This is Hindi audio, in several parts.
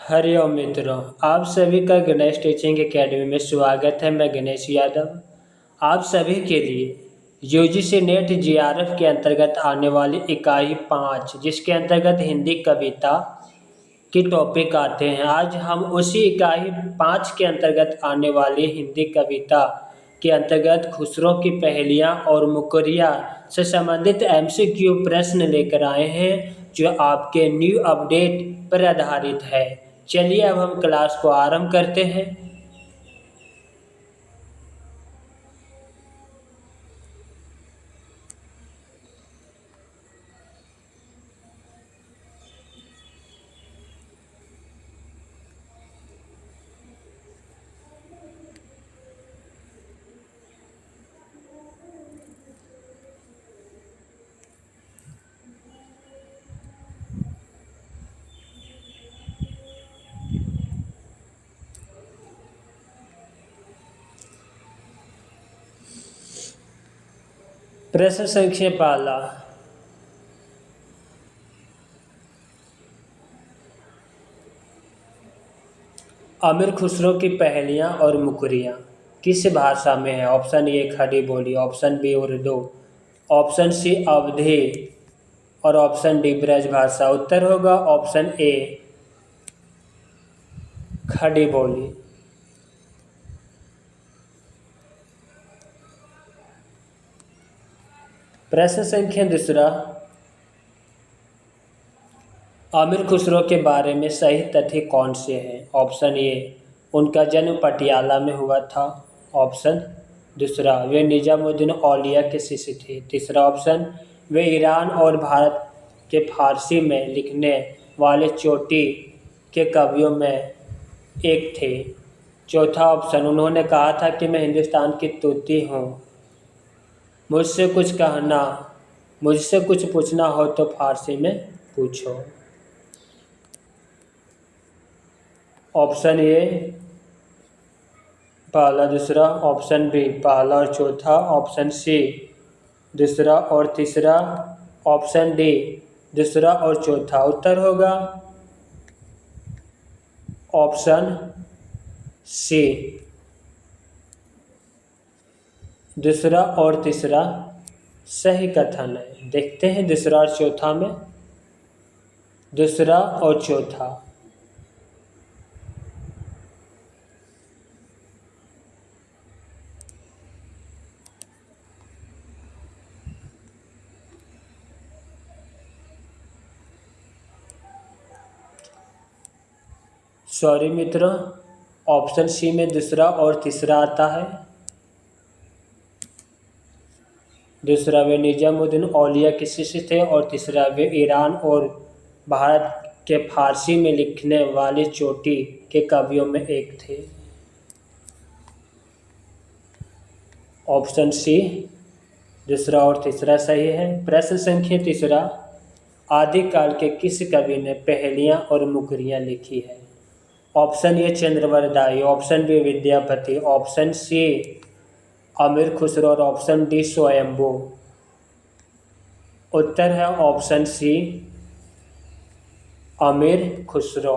हरिओम मित्रों, आप सभी का गणेश टीचिंग एकेडमी में स्वागत है। मैं गणेश यादव आप सभी के लिए यूजीसी नेट जीआरएफ के अंतर्गत आने वाली इकाई 5 जिसके अंतर्गत हिंदी कविता की टॉपिक आते हैं। आज हम उसी इकाई 5 के अंतर्गत आने वाली हिंदी कविता के अंतर्गत खुसरो की पहेलियाँ और मुकरिया से संबंधित एमसीक्यू प्रश्न लेकर आए हैं जो आपके न्यू अपडेट पर आधारित है। चलिए अब हम क्लास को आरंभ करते हैं। प्रश्न संख्या पहला, अमीर खुसरो की पहेलियाँ और मुकरियाँ किस भाषा में है? Option A Khari Boli, option B Urdu, option C Awadhi और ऑप्शन डी ब्रज भाषा। उत्तर होगा ऑप्शन ए खड़ी बोली। प्रश्न संख्या दूसरा, अमीर खुसरो के बारे में सही तथ्य कौन से हैं? ऑप्शन ए उनका जन्म पटियाला में हुआ था, ऑप्शन दूसरा वे निजामुद्दीन औलिया के शिष्य थे, तीसरा ऑप्शन वे ईरान और भारत के फारसी में लिखने वाले चोटी के कवियों में एक थे, चौथा ऑप्शन उन्होंने कहा था कि मैं हिंदुस्तान की तूती हूँ, मुझसे कुछ पूछना हो तो फारसी में पूछो। ऑप्शन ए पहला दूसरा, ऑप्शन बी पहला और चौथा, ऑप्शन सी दूसरा और तीसरा, ऑप्शन डी दूसरा और चौथा। उत्तर होगा ऑप्शन सी दूसरा और तीसरा सही कथन है। देखते हैं दूसरा और चौथा में, दूसरा और चौथा। सॉरी मित्रों, ऑप्शन सी में दूसरा और तीसरा आता है। दूसरा वे निजामुद्दीन औलिया के शिष्य थे और तीसरा वे ईरान और भारत के फारसी में लिखने वाले चोटी के कवियों में एक थे। ऑप्शन सी दूसरा और तीसरा सही है। प्रश्न संख्या तीसरा, आदिकाल के किस कवि ने पहेलियाँ और मुकरियाँ लिखी है? Option A Chandvardai, option B Vidyapati, option C Amir Khusro और ऑप्शन डी स्वयंभू। उत्तर है ऑप्शन सी अमीर खुसरो।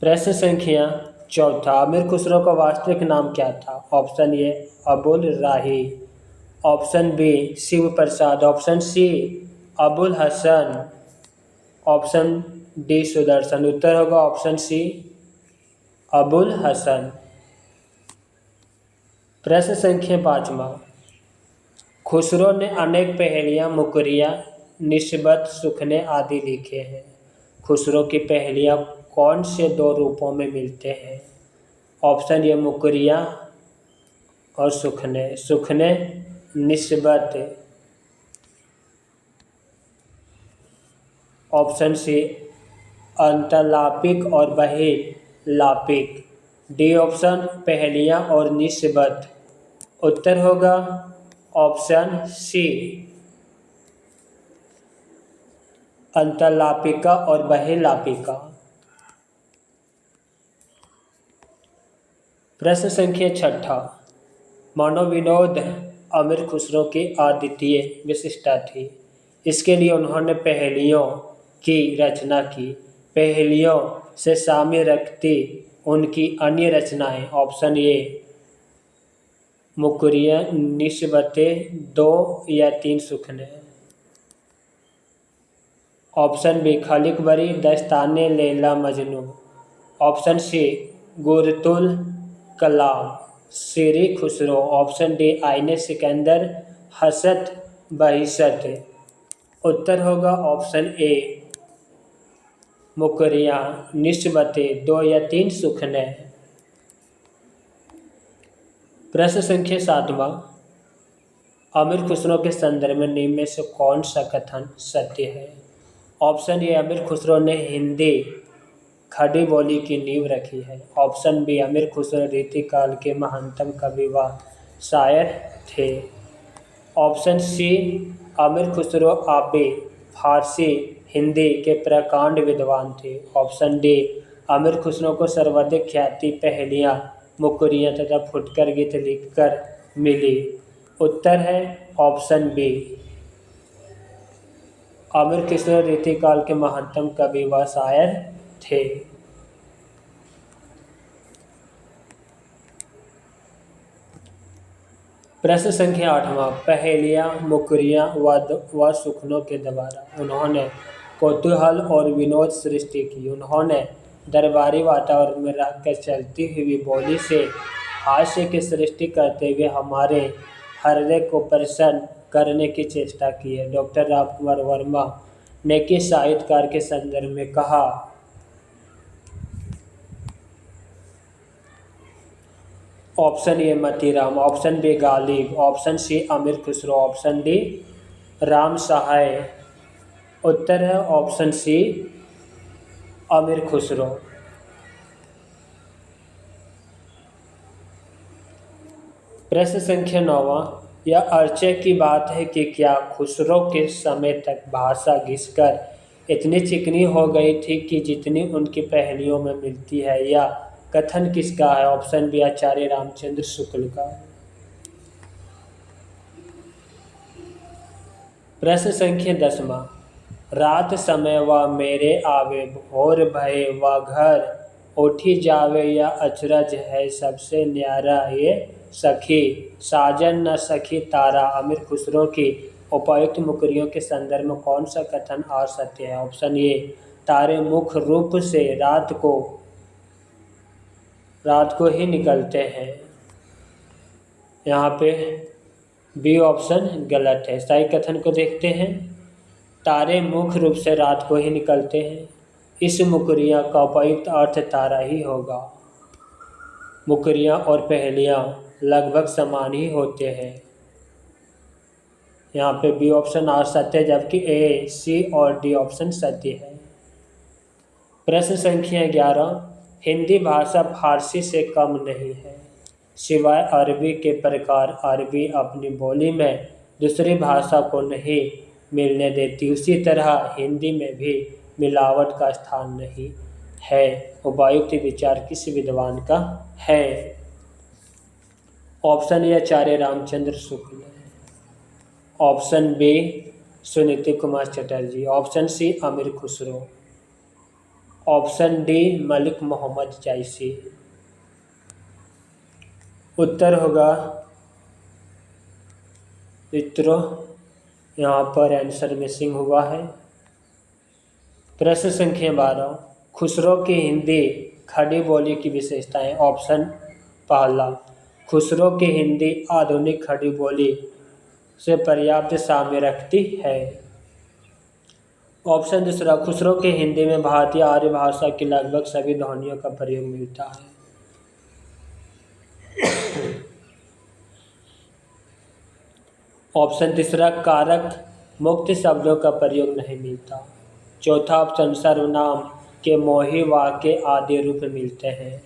प्रश्न संख्या चौथा, अमीर खुसरो का वास्तविक नाम क्या था? Option A Abul Rahi, option B Shiv Prasad, option C Abul Hasan, option D Sudarshan. उत्तर होगा ऑप्शन सी अबुल हसन। प्रश्न संख्या पाँचवा, खुसरो ने अनेक पहेलियाँ, मुकरियाँ, निस्बत, सुखने आदि लिखे हैं। खुसरो की पहेलियाँ कौन से दो रूपों में मिलते हैं? ऑप्शन ए मुकरियाँ और सुखने, सुखने निस्बत। ऑप्शन सी अंतरलापिक और बहिर्लापिक, डी ऑप्शन पहेलियाँ और निस्बत। उत्तर होगा ऑप्शन सी अंतरलापिका और बहिर्लापिका। प्रश्न संख्या छठा, मनोविनोद अमीर खुसरो की अद्वितीय विशिष्टता थी। इसके लिए उन्होंने पहेलियों की रचना की। पहेलियों से साम्य रखती उनकी अन्य रचनाएं। ऑप्शन ए मुकरियाँ, निस्बतें, दो या तीन सुखने। ऑप्शन बी खलिक बरी, दस्ताने लैला मजनू। ऑप्शन सी गुरतुल कलाम, शेरे खुसरो। ऑप्शन डी आईने सिकंदर, हसत बहिसत। उत्तर होगा ऑप्शन ए मुकरियाँ, निस्बतें, दो या तीन सुखने। प्रश्न संख्या 7वां, अमीर खुसरो के संदर्भ में निम्न में से कौन सा कथन सत्य है? ऑप्शन ए अमीर खुसरो ने हिंदी खड़ी बोली की नींव रखी है। ऑप्शन बी अमीर खुसरो रीतिकाल के महानतम कवि व शायर थे। ऑप्शन सी अमीर खुसरो आबे फारसी हिंदी के प्रकांड विद्वान थे। ऑप्शन डी अमीर खुसरो को सर्वाधिक ख्याति पहेलियाँ, मुकरियाँ तथा फुटकर गीत लिखकर मिली। उत्तर है ऑप्शन बी अमीर खुसरो रीतिकाल के महानतम कवि व शायर थे। प्रश्न संख्या 8वां, पहेलियाँ, मुकरियाँ व सुखनों के द्वारा उन्होंने कौतूहल और विनोद सृष्टि की। उन्होंने दरबारी वातावरण में रहकर चलती हुई बोली से हास्य की सृष्टि करते हुए हमारे हृदय को प्रसन्न करने की चेष्टा की है। डॉक्टर रामकुमार वर्मा ने किस साहित्यकार के संदर्भ में कहा? Option A Matiram, option B Ghalib, option C Amir Khusro, option D Ram Sahay. उत्तर है ऑप्शन सी अमीर खुसरो। प्रश्न संख्या 9वां, यह आश्चर्य की बात है कि क्या खुसरो के समय तक भाषा घिसकर इतनी चिकनी हो गई थी कि जितनी उनकी पहेलियों में मिलती है? या कथन किसका है? ऑप्शन बी आचार्य रामचंद्र शुक्ल का। प्रश्न संख्या 10वां, रात समय व मेरे आवे, भोर भये व घर उठी जावे, या अचरज है सबसे न्यारा ये सखी, साजन न सखी तारा। अमीर खुसरो की उपर्युक्त मुकरियों के संदर्भ में कौन सा कथन असत्य है? ऑप्शन ए तारे मुख्य रूप से रात को ही निकलते हैं। यहाँ पे बी ऑप्शन गलत है। सही कथन को देखते हैं। तारे मुख्य रूप से रात को ही निकलते हैं। इस मुकरियाँ का उपयुक्त अर्थ तारा ही होगा। मुकरियाँ और पहेलियाँ लगभग समान ही होते हैं। यहाँ पे बी ऑप्शन असत्य है, जबकि ए, सी और डी ऑप्शन सत्य है। प्रश्न संख्या 11, हिंदी भाषा फारसी से कम नहीं है। सिवाय अरबी के प्रकार अरबी अपनी बोली में दूसरी भाषा को नहीं मिलने देती, उसी तरह हिंदी में भी मिलावट का स्थान नहीं है। उपर्युक्त विचार किस विद्वान का है? Option A Acharya Ramchandra Shukla, option B Suniti Kumar Chatterjee, option C Amir Khusro, option D Malik Mohammad Jayasi. उत्तर होगा मित्रों यहाँ पर आंसर मिसिंग हुआ है। प्रश्न संख्या 12, खुसरो की हिंदी खड़ी बोली की विशेषताएं। ऑप्शन पहला, खुसरो की हिंदी आधुनिक खड़ी बोली से पर्याप्त साम्य रखती है। ऑप्शन दूसरा, खुसरो की हिंदी में भारतीय आर्य भाषा की लगभग सभी ध्वनियों का प्रयोग मिलता है। ऑप्शन तीसरा, कारक मुक्त शब्दों का प्रयोग नहीं मिलता। चौथा ऑप्शन, सर्वनाम के मोही वाक्य आदि रूप मिलते हैं।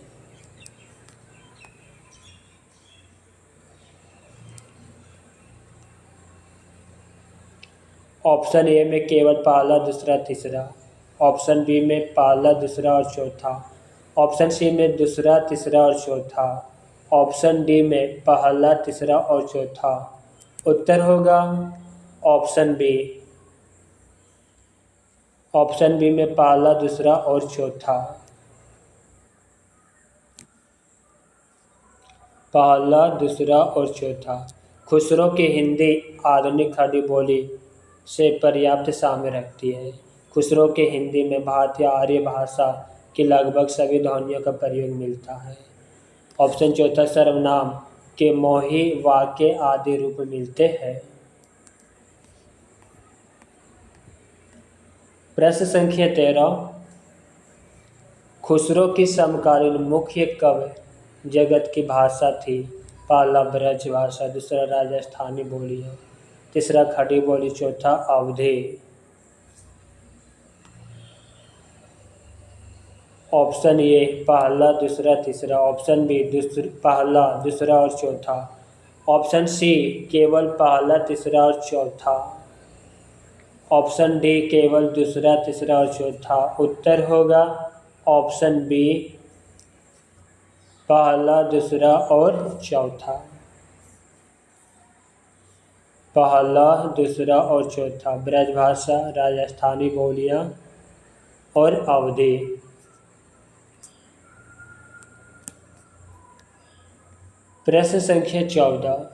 ऑप्शन ए में केवल पहला, दूसरा, तीसरा। ऑप्शन बी में पहला, दूसरा और चौथा। ऑप्शन सी में दूसरा, तीसरा और चौथा। ऑप्शन डी में पहला, तीसरा और चौथा। उत्तर होगा ऑप्शन बी ऑप्शन बी में पहला, दूसरा और चौथा। पहला, दूसरा और चौथा। खुसरो की हिंदी आधुनिक खड़ी बोली से पर्याप्त साम्य रखती है। खुसरो की हिंदी में भारतीय आर्य भाषा की लगभग सभी ध्वनियों का प्रयोग मिलता है। ऑप्शन चौथा, सर्वनाम के मोही वाक्य आदि रूप मिलते हैं। प्रश्न संख्या 13, खुसरो की समकालीन मुख्य काव्य जगत की भाषा थी। पहला ब्रज भाषा, दूसरा राजस्थानी बोलियां, तीसरा खड़ी बोली, चौथा अवधी। ऑप्शन ए पहला, दूसरा, तीसरा। ऑप्शन बी पहला, दूसरा और चौथा। ऑप्शन सी केवल पहला, तीसरा और चौथा। ऑप्शन डी केवल दूसरा, तीसरा और चौथा। उत्तर होगा ऑप्शन बी पहला, दूसरा और चौथा। पहला, दूसरा और चौथा। ब्रजभाषा, राजस्थानी बोलियां और अवधी। प्रश्न संख्या 14,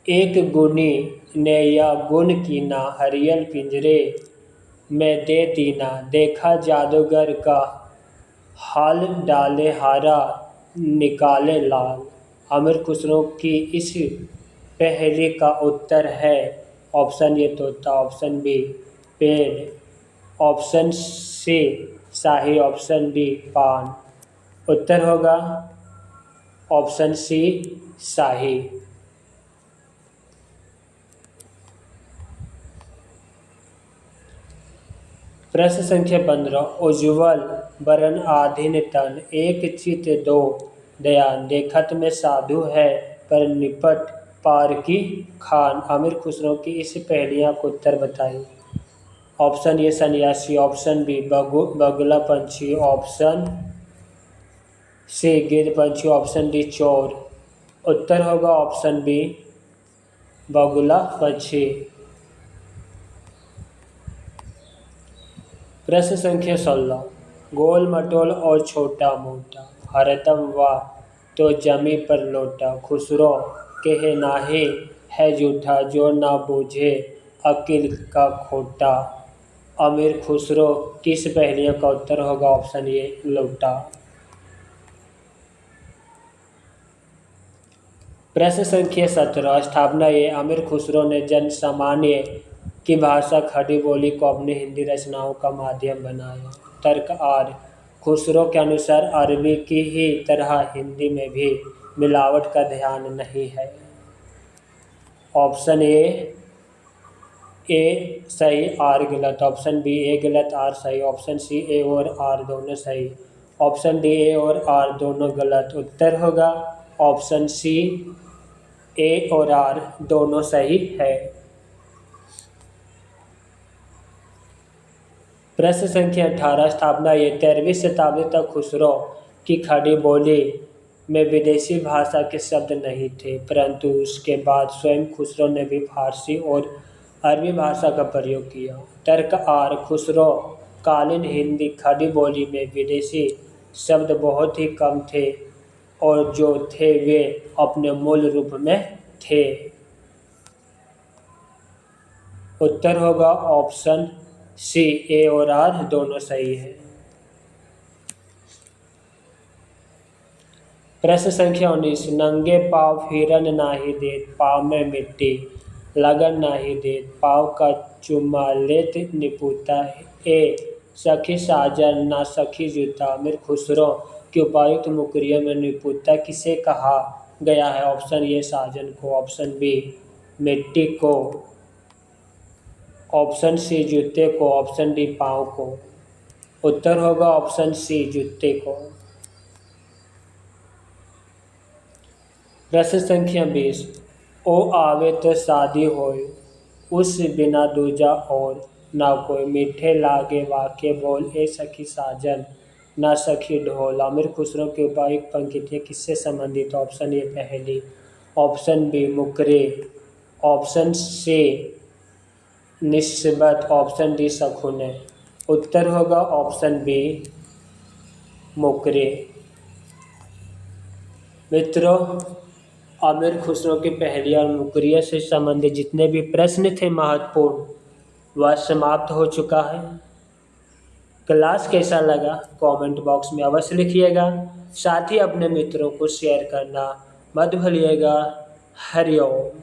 एक गुनी ने या गुण कीना, हरियल पिंजरे में दे दीना, देखा जादूगर का हाल, डाले हारा निकाले लाल। अमीर खुसरो की इस पहेली का उत्तर है ऑप्शन ए तोता, ऑप्शन बी पेड़, ऑप्शन सी शाही, ऑप्शन डी पान। उत्तर होगा ऑप्शन सी शाही। प्रश्न संख्या 15, उज्ज्वल बरन आधीन तन, एक चित दो दयान, देखत में साधु है पर निपट पार की खान। अमीर खुसरो की इस पहेलियां को उत्तर बताइए। ऑप्शन ए सन्यासी, ऑप्शन बी बगुला पंछी, ऑप्शन सी गिद्ध पंछी, ऑप्शन डी चोर। उत्तर होगा ऑप्शन बी बगुला पंछी। प्रश्न संख्या 16, गोल मटोल और छोटा मोटा, हरदम वाह तो जमी पर लोटा, खुसरो कहे नाहे है झूठा, जो ना बूझे अकिल का खोटा। अमीर खुसरो किस पहेलियों का उत्तर होगा ऑप्शन ए लोटा। प्रश्न संख्या 17, स्थापना ए अमीर खुसरो ने जन सामान्य की भाषा खड़ी बोली को अपनी हिंदी रचनाओं का माध्यम बनाया। तर्क आर, खुसरो के अनुसार अरबी की ही तरह हिंदी में भी मिलावट का ध्यान नहीं है। ऑप्शन ए सही, आर गलत। ऑप्शन बी ए गलत, आर सही। ऑप्शन सी ए और आर दोनों सही। ऑप्शन डी ए और आर दोनों गलत। उत्तर होगा ऑप्शन सी ए और आर दोनों सही है। प्रश्न संख्या 18, स्थापना ये 13वीं शताब्दी तक खुसरो की खड़ी बोली में विदेशी भाषा के शब्द नहीं थे, परंतु उसके बाद स्वयं खुसरो ने भी फारसी और अरबी भाषा का प्रयोग किया। तर्क आर, खुसरो कालीन हिंदी खड़ी बोली में विदेशी शब्द बहुत ही कम थे और जो थे वे अपने मूल रूप में थे। उत्तर होगा ऑप्शन सी ए और आर दोनों सही है। प्रश्न संख्या 19, नंगे पाँव फिरन नाही देत, पाँव में मिट्टी लगन नाही देत, पाँव का चुम्मा लेत निपुता, ए सखी साजन ना सखी जूता। अमीर खुसरो की उपायुक्त मुकरियों में निपुता किसे कहा गया है? ऑप्शन ए साजन को, ऑप्शन बी मिट्टी को, ऑप्शन सी जूते को, ऑप्शन डी पाँव को। उत्तर होगा ऑप्शन सी जूते को। प्रश्न संख्या 20, ओ आवे तो शादी होय, उस बिना दूजा और ना कोई, मीठे लागे वाके बोल, ए सखी साजन ना सखी ढोल। अमीर खुसरो की उपायुक्त पंक्तियाँ किससे संबंधित? ऑप्शन ए पहली, ऑप्शन बी मुकरे, ऑप्शन सी निस्बत, ऑप्शन डी शकुने। उत्तर होगा ऑप्शन बी, मुकरे। मित्रों, आमिर खुसरो की पहेलियाँ और मुकरिया से संबंधित जितने भी प्रश्न थे महत्वपूर्ण, वह समाप्त हो चुका है। क्लास कैसा लगा कमेंट बॉक्स में अवश्य लिखिएगा। साथ ही अपने मित्रों को शेयर करना मत भूलिएगा। हरिओम।